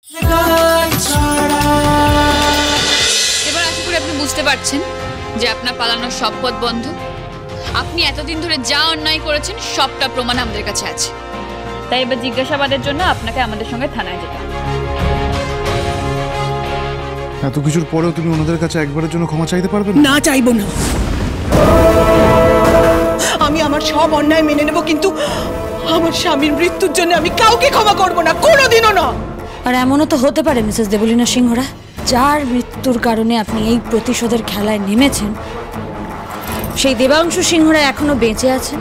এবার আশা করি আপনি বুঝতে পারছেন যে আপনার পালানোর সব পথ বন্ধ। আপনি এতদিন ধরে যা অন্যায় করেছেন সবটা প্রমাণ আমাদের কাছে আছে। তাই এবার জিজ্ঞাসাবাদের জন্য আপনাকে আমাদের সঙ্গে থানায় যেতে হবে। এত কিছুর পরেও তুমি ওনাদের কাছে একবারের জন্য ক্ষমা চাইতে পারবে না? চাইবো না। আমি আমার সব অন্যায় মেনে নেব, কিন্তু আমার স্বামীর মৃত্যুর জন্য আমি কাউকে ক্ষমা করব না, কোনোদিনও না। আর এমনও তো হতে পারে মিসেস দেবলীনা সিংহরা, যার মৃত্যুর কারণে আপনি এই প্রতিশোধের খেলায় নেমেছেন সেই দেবাংশু সিংহরা এখনো বেঁচে আছেন।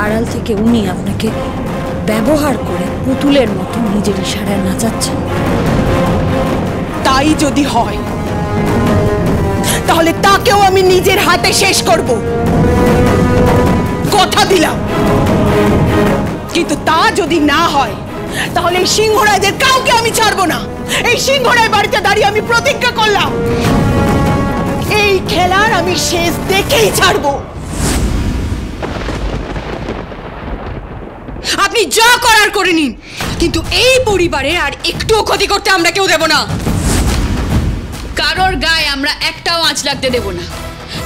আড়াল থেকে উনি আপনাকে ব্যবহার করে পুতুলের মতো নিজের ইশারায় নাচাচ্ছেন। তাই যদি হয় তাহলে তাকেও আমি নিজের হাতে শেষ করব, কথা দিলাম। কিন্তু তা যদি না হয় তাহলে এই সিংহরায়দের কাউকে আমি ছাড়বো না। এই সিংহরায় বাড়িতে দাঁড়িয়ে আমি প্রতিজ্ঞা করলাম, এই খেলার আমি শেষ দেখেই ছাড়বো। আপনি যা করার করে নিন, কিন্তু এই পরিবারের আর একটুও ক্ষতি করতে আমরা কেউ দেব না। কারোর গায়ে আমরা একটাও আঁচ লাগতে দেব না,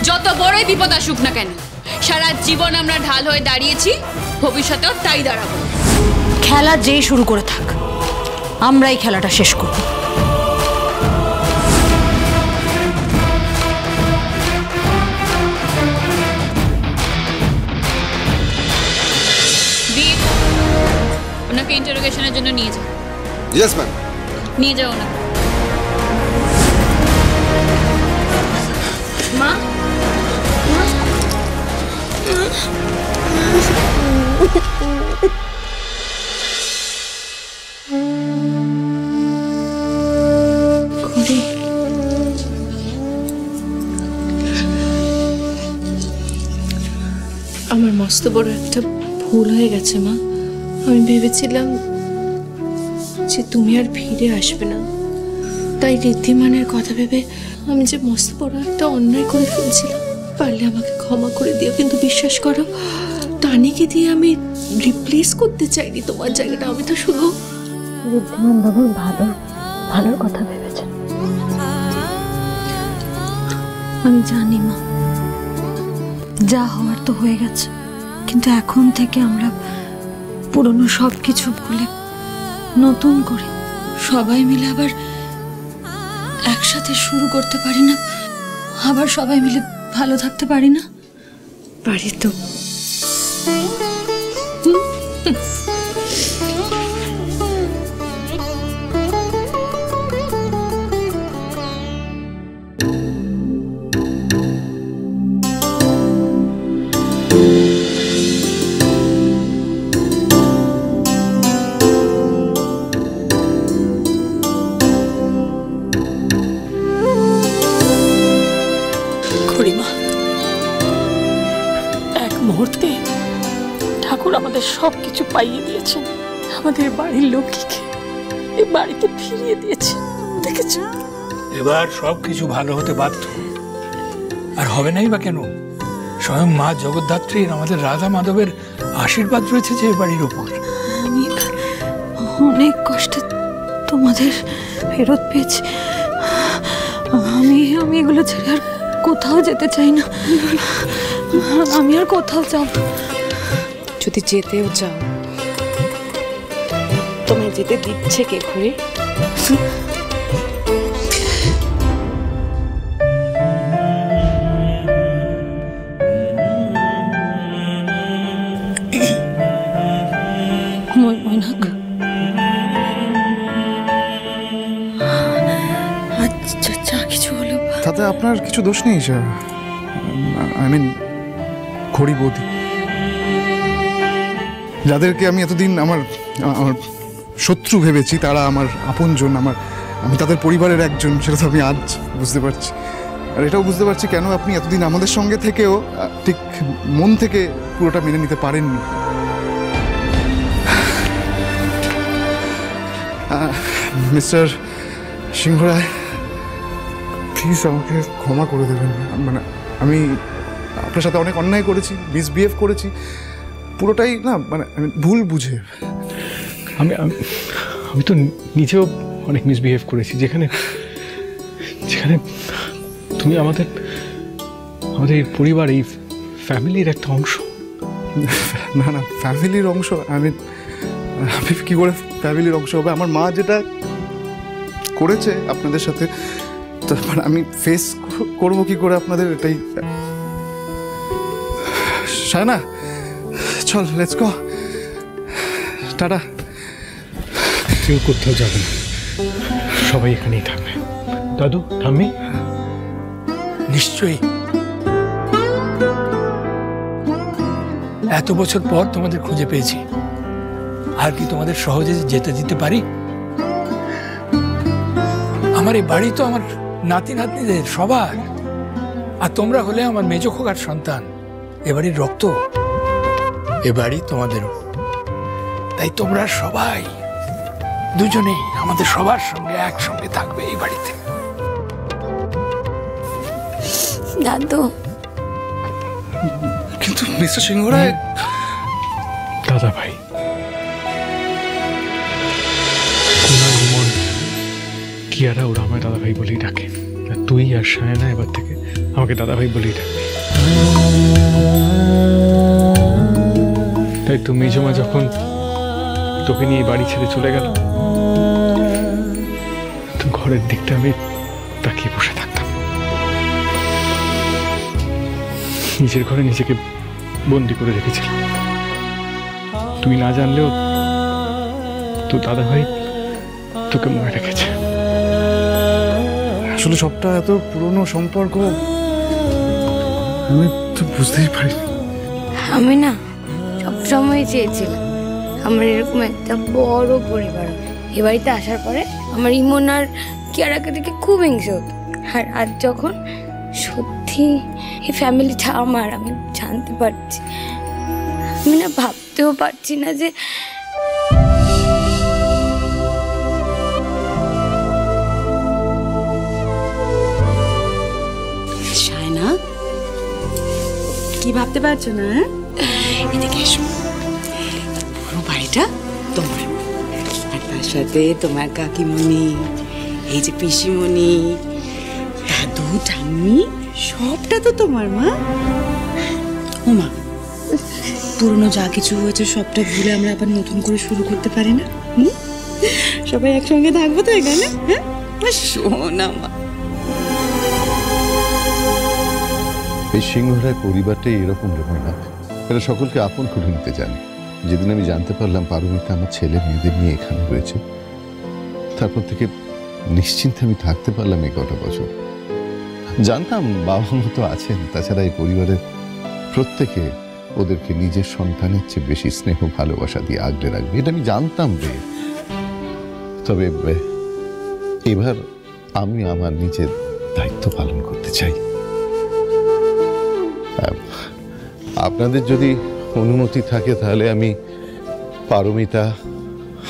যত বড়ই বিপদ আসুক না কেন। সারা জীবন আমরা ঢাল হয়ে দাঁড়িয়েছি, ভবিষ্যতেও তাই দাঁড়াবো। খেলা যেই শুরু করে থাক, আমরাই খেলাটা শেষ করব। দীপ, ওনাকে ইন্টারোগেশনের জন্য নিয়ে যাও। Yes ma'am. নিয়ে যাও না। মা, আমার মস্ত বড় একটা ভুল হয়ে গেছে মা। আমি ভেবেছিলাম যে তুমি আর ফিরে আসবে না, তাই ঋদ্ধিমানের কথা ভেবে আমি যে মস্ত বড় একটা অন্যায় করে ফেলছিলাম। পারলে আমাকে ক্ষমা করে দিও, কিন্তু বিশ্বাস করো তানিকে দিয়ে আমি রিপ্লেস করতে চাইনি তোমার জায়গাটা। আমি তো শুধু ঋদ্ধিমান বাবুর ভালোর কথা ভেবেছেন। আমি জানি মা, যা হওয়ার তো হয়ে গেছে, কিন্তু এখন থেকে আমরা পুরনো সব কিছু ভুলে নতুন করে সবাই মিলে আবার একসাথে শুরু করতে পারি না? আবার সবাই মিলে ভালো থাকতে পারি না? পারি তো। এক মুহূর্তে ঠাকুর আমাদের সবকিছু পাইয়ে দিয়েছেন, আমাদের বাড়ির লক্ষ্মীকে এই বাড়িতে ফিরিয়ে দিয়েছেন, দেখেছ? এবার সবকিছু ভালো হতে বাধ্য, আর হবে নাই বা কেন? স্বয়ং মা জগদ্ধাত্রীর, আমাদের রাধা মাধবের আশীর্বাদ রয়েছে যে বাড়ির উপর। আমি অনেক কষ্টে তোমাদের ফেরত পেয়েছি। আমি এগুলো ছেড়ে আর কোথাও যেতে চাই না। আমি আর কোথাও যাব। যদি যেতেও চাও, তোমায় যেতে দিচ্ছে কে ঘুরে? মৈনাক, আচ্ছা যা কিছু হলো তাতে আপনার কিছু দোষ নেই। আই মিন খড়ি বৌদি, যাদেরকে আমি এতদিন আমার শত্রু ভেবেছি, তারা আমার আপনজন, আমি তাদের পরিবারের একজন, সেটা তো আমি আজ বুঝতে পারছি। আর এটাও বুঝতে পারছি কেন আপনি এতদিন আমাদের সঙ্গে থেকেও ঠিক মন থেকে পুরোটা মেনে নিতে পারেননি। মিস্টার সিংহরায়, প্লিজ আমাকে ক্ষমা করে দেবেন। মানে আমি আপনার সাথে অনেক অন্যায় করেছি, মিসবিহেভ করেছি, পুরোটাই না মানে আমি ভুল বুঝে। আমি আমি তো নিজেও অনেক মিসবিহেভ করেছি, যেখানে যেখানে তুমি আমাদের এই পরিবার, এই ফ্যামিলির একটা অংশ। না না, ফ্যামিলির অংশ আমি কি করে ফ্যামিলির অংশ হবে? আমার মা যেটা করেছে আপনাদের সাথে, তারপর আমি ফেস করবো কি করে আপনাদের, এটাই। শায়না, চল, লেটস গো, টাটা। কেউ কোথাও যাবে না, সবাই এখানেই থাকবে। দাদু, ঠাম্মি? নিশ্চয়ই। এত বছর পর তোমাদের খুঁজে পেয়েছি, আর কি তোমাদের সহজে যেতে দিতে পারি? আমার এই বাড়ি তো আমার নাতি নাতনিদের সবার, আর তোমরা হলে আমার মেজ খোকার সন্তান, এ বাড়ির রক্ত, এ বাড়ি তোমাদেরও। তাই তোমরা সবাই দুজনেই আমাদের সবার সঙ্গে একসঙ্গে থাকবে এই বাড়িতে। দাদু, কিন্তু মিস্টার সিংহরায়। দাদা ভাই, কুনাল, ইমন, কিয়ারা ওরা আমায় দাদা ভাই বলেই ডাকে, আর তুই আর শায়না এবার থেকে আমাকে দাদা ভাই বলেই ডাকবি। তাই তো মেজমা যখন তোকে নিয়ে বাড়ি ছেড়ে চলে গেল, তো ঘরের দিকটা আমি তাকিয়ে বসে থাকতাম, নিজের ঘরে নিজেকে বন্দি করে রেখেছিলাম। তুই না জানলেও তো দাদা ভাই তোকে মনে রেখেছে। আসলে সবটা এত পুরনো সম্পর্ক, আমি তো বুঝতেই পারিনি। আমি না সবসময় চেয়েছিলাম আমার এরকম একটা বড় পরিবার। এ বাড়িতে আসার পরে আমার ইমন আর কিয়ারাকে দেখে খুব হিংসে হতো, আর আজ যখন সত্যি এই ফ্যামিলিটা আমার, আমি জানতে পারছি, আমি না ভাবতেও পারছি না যে শায়না, কি ভাবতে পারছো না? এদিকে এসো, পুরো বাড়িটা তোমার, আর তার সাথে তোমার কাকিমণি, এই যে পিসিমণি, দাদু, ঠাম্মি, সবটা তো তোমার। মা, ও মা, পুরনো যা কিছু হয়েছে সবটা ভুলে আমরা আবার নতুন করে শুরু করতে পারি না? সবাই একসঙ্গে থাকবো তো এখানে। হ্যাঁ, শোনা মা, এই সিংহরায় পরিবারটাই এরকম রকমের, এরা সকলকে আপন করে নিতে জানে। যেদিন আমি জানতে পারলাম পারমিতা আমার ছেলে মেয়েদের নিয়ে এখানে রয়েছে, তারপর থেকে নিশ্চিন্তে আমি থাকতে পারলাম এই কটা বছর। জানতাম বাবা মা তো আছেন, তাছাড়া এই পরিবারের প্রত্যেকে ওদেরকে নিজের সন্তানের চেয়ে বেশি স্নেহ ভালোবাসা দিয়ে আগলে রাখবে, এটা আমি জানতাম রে। তবে এবার আমি আমার নিজের দায়িত্ব পালন করতে চাই। আপনাদের যদি অনুমতি থাকে তাহলে আমি পারমিতা,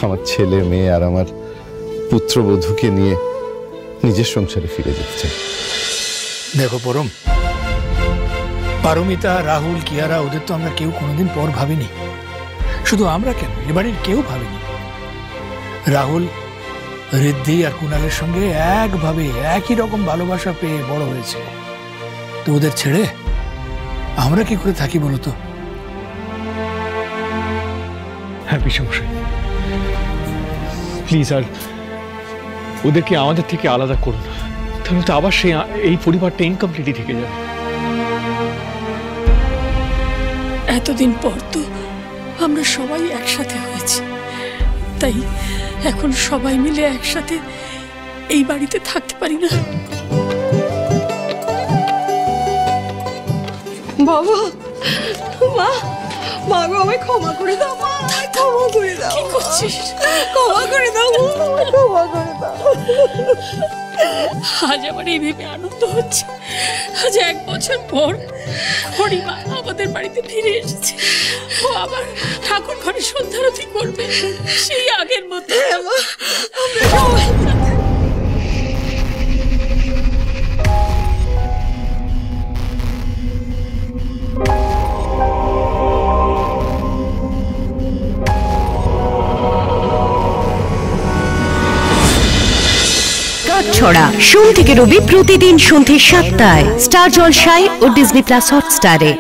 আমার ছেলে মেয়ে আর আমার পুত্রবধূকে নিয়ে নিজের সংসারে ফিরে যেতে চাই। দেখো পরম, পারমিতা, রাহুল, কিয়ারা, ওদের তো আমরা কেউ কোনোদিন পর ভাবিনি। শুধু আমরা কেন, এ বাড়ির কেউ ভাবিনি। রাহুল, ঋদ্ধি আর কুণালের সঙ্গে একভাবে একই রকম ভালোবাসা পেয়ে বড় হয়েছে, তো ওদের ছেড়ে আমরা কি করে থাকি বলো তো? হ্যাঁ পিসমশাই, প্লিজ আর ওদেরকে আমাদের থেকে আলাদা করুন, তাহলে তো আবার এই পরিবারটা ইনকমপ্লিটই থেকে যাবে। এতদিন পর তো আমরা সবাই একসাথে হয়েছি, তাই এখন সবাই মিলে একসাথে এই বাড়িতে থাকতে পারি না? বাবা, মা, মা গো, আমায় ক্ষমা করে দাও, মা, ক্ষমা করে দাও। কি করছিস? ক্ষমা করে দাও, ক্ষমা করে দাও। আজ আমার এই ভেবে আনন্দ হচ্ছে, আজ 1 বছর পর খড়িমা আমাদের বাড়িতে ফিরে এসেছে। ও আবার ঠাকুর ঘরে সন্ধ্যারতি করবে সেই আগের মতো। আমরা সবাই ছড়া সোম থেকে রবি প্রতিদিন সন্ধ্যে 7টায় স্টার জলসায় ও ডিজনি প্লাস হটস্টারে।